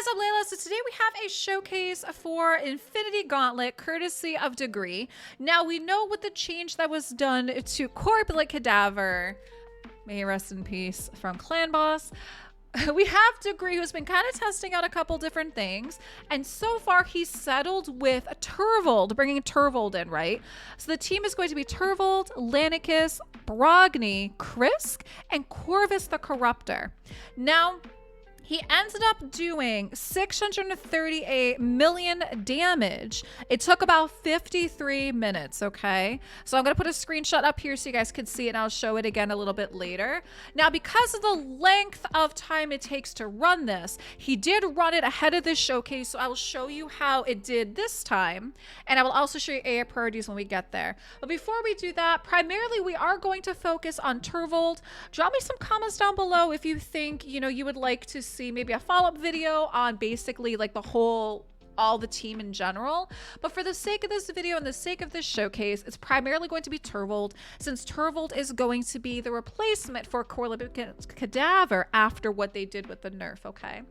guys, I'm Leila. So today we have a showcase for Infinity Gauntlet, courtesy of DaGreer. Now we know with the change that was done to Corpulent Cadaver, may he rest in peace, from Clan Boss. We have DaGreer, who's been kind of testing out a couple different things, and so far he's settled with Turvold, bringing Turvold in, right? So the team is going to be Turvold, Lanicus, Brogni, Krisk, and Corvus the Corruptor. Now, he ended up doing 638 million damage. It took about 53 minutes, okay? So I'm going to put a screenshot up here so you guys can see it, and I'll show it again a little bit later. Now, because of the length of time it takes to run this, he did run it ahead of this showcase, so I will show you how it did this time, and I will also show you AA priorities when we get there. But before we do that, primarily we are going to focus on Turvold. Drop me some comments down below if you think, you would like to see maybe a follow-up video on basically like all the team in general. But for the sake of this video and the sake of this showcase, it's primarily going to be Turvold, since Turvold is going to be the replacement for Corpulent Cadaver after what they did with the nerf, okay?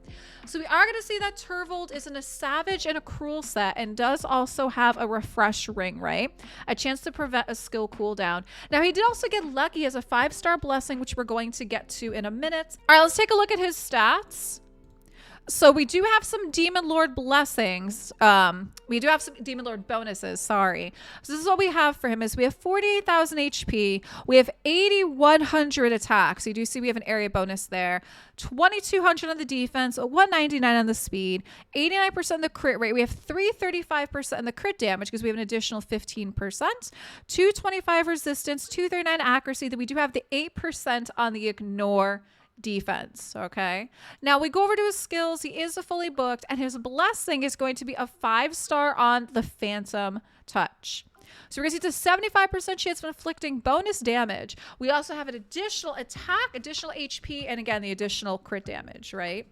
So we are going to see that Turvold is in a Savage and a Cruel set and does also have a Refresh ring, right? A chance to prevent a skill cooldown. Now, he did also get lucky as a 5-star blessing, which we're going to get to in a minute. All right, let's take a look at his stats. So we do have some Demon Lord blessings. We do have some Demon Lord bonuses, sorry. So this is what we have for him is we have 48,000 HP. We have 8,100 attacks. So you do see we have an area bonus there. 2,200 on the defense, 199 on the speed, 89% on the crit rate. We have 335% on the crit damage because we have an additional 15%, 225 resistance, 239 accuracy. Then we do have the 8% on the ignore defense. Okay, now we go over to his skills. He is a fully booked, and his blessing is going to be a 5-star on the Phantom Touch. So we're going to see a 75% chance of inflicting bonus damage. We also have an additional attack, additional HP, and again the additional crit damage, right?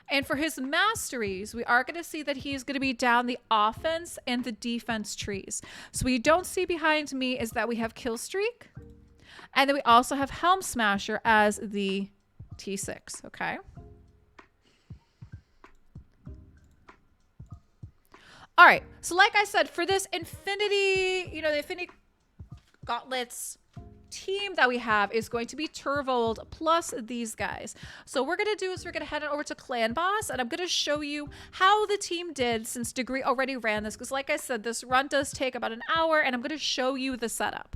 And for his masteries, we are going to see that he's going to be down the offense and the defense trees. So we don't see behind me is that we have Kill Streak, and then we also have Helm Smasher as the T6, okay? All right, so like I said, for this Infinity, the Infinity Gauntlets team that we have is going to be Turvold plus these guys. So what we're going to do is we're going to head over to Clan Boss, and I'm going to show you how the team did since DaGreer already ran this, because like I said, this run does take about an hour, and I'm going to show you the setup.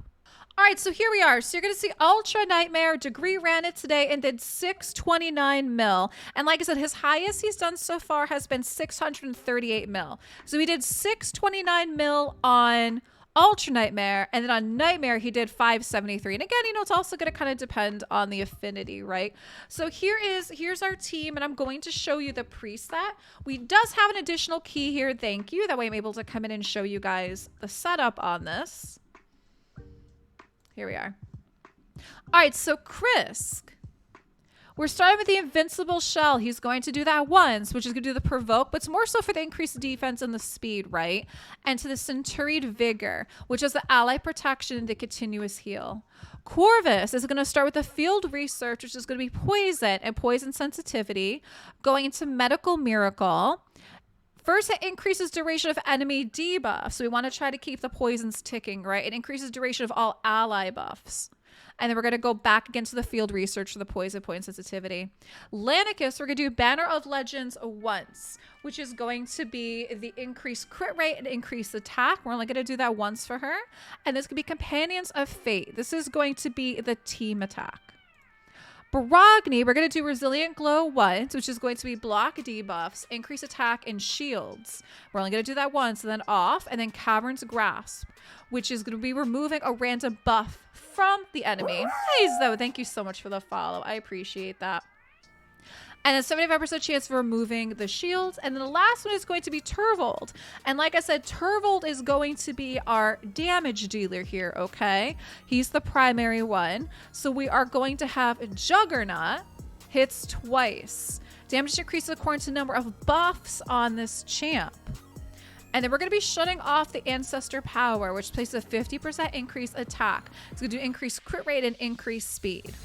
All right, so here we are. So you're going to see Ultra Nightmare. DaGreer ran it today and did 629 mil. And like I said, his highest he's done so far has been 638 mil. So he did 629 mil on Ultra Nightmare, and then on Nightmare, he did 573. And again, it's also going to kind of depend on the affinity, right? So here's our team, and I'm going to show you the preset. We does have an additional key here. Thank you. That way I'm able to come in and show you guys the setup on this. Here we are. All right, so Krisk. We're starting with the Invincible Shell. He's going to do that once, which is going to do the Provoke, but it's more so for the increased defense and the speed, right? And to the Centuried Vigor, which is the ally protection and the continuous heal. Corvus is going to start with the Field Research, which is going to be poison and poison sensitivity, going into Medical Miracle. First, it increases duration of enemy debuff. So we want to try to keep the poisons ticking, right? It increases duration of all ally buffs. And then we're going to go back again to the Field Research for the poison sensitivity. Lanicus, we're going to do Banner of Legends once, which is going to be the increased crit rate and increased attack. We're only going to do that once for her. And this could be Companions of Fate. This is going to be the team attack. Brogni, we're going to do Resilient Glow once, which is going to be block debuffs, increase attack, and shields. We're only going to do that once, and then off, and then Cavern's Grasp, which is going to be removing a random buff from the enemy. Nice, though. Thank you so much for the follow. I appreciate that. And then 75% chance of removing the shields. And then the last one is going to be Turvold. And like I said, Turvold is going to be our damage dealer here, okay? He's the primary one. So we are going to have Juggernaut hits twice. Damage increases according to the number of buffs on this champ. And then we're going to be shutting off the Ancestor Power, which places a 50% increased attack. It's going to do increased crit rate and increased speed.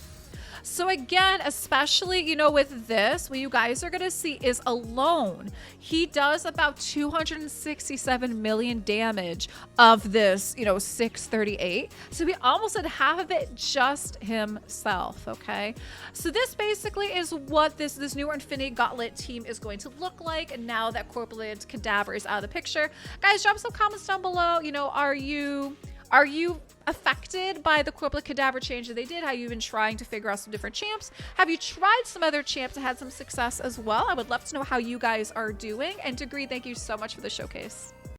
So again, especially, you know, with this, what you guys are going to see is alone, he does about 267 million damage of this, you know, 638. So we almost did half of it just himself. Okay. So this basically is what this new Infinity Gauntlet team is going to look like. And now that Corpulent Cadaver is out of the picture, guys, drop some comments down below. You know, are you affected by the Corpulent Cadaver change that they did? Have you been trying to figure out some different champs? Have you tried some other champs that had some success as well? I would love to know how you guys are doing. And DaGreer, thank you so much for the showcase.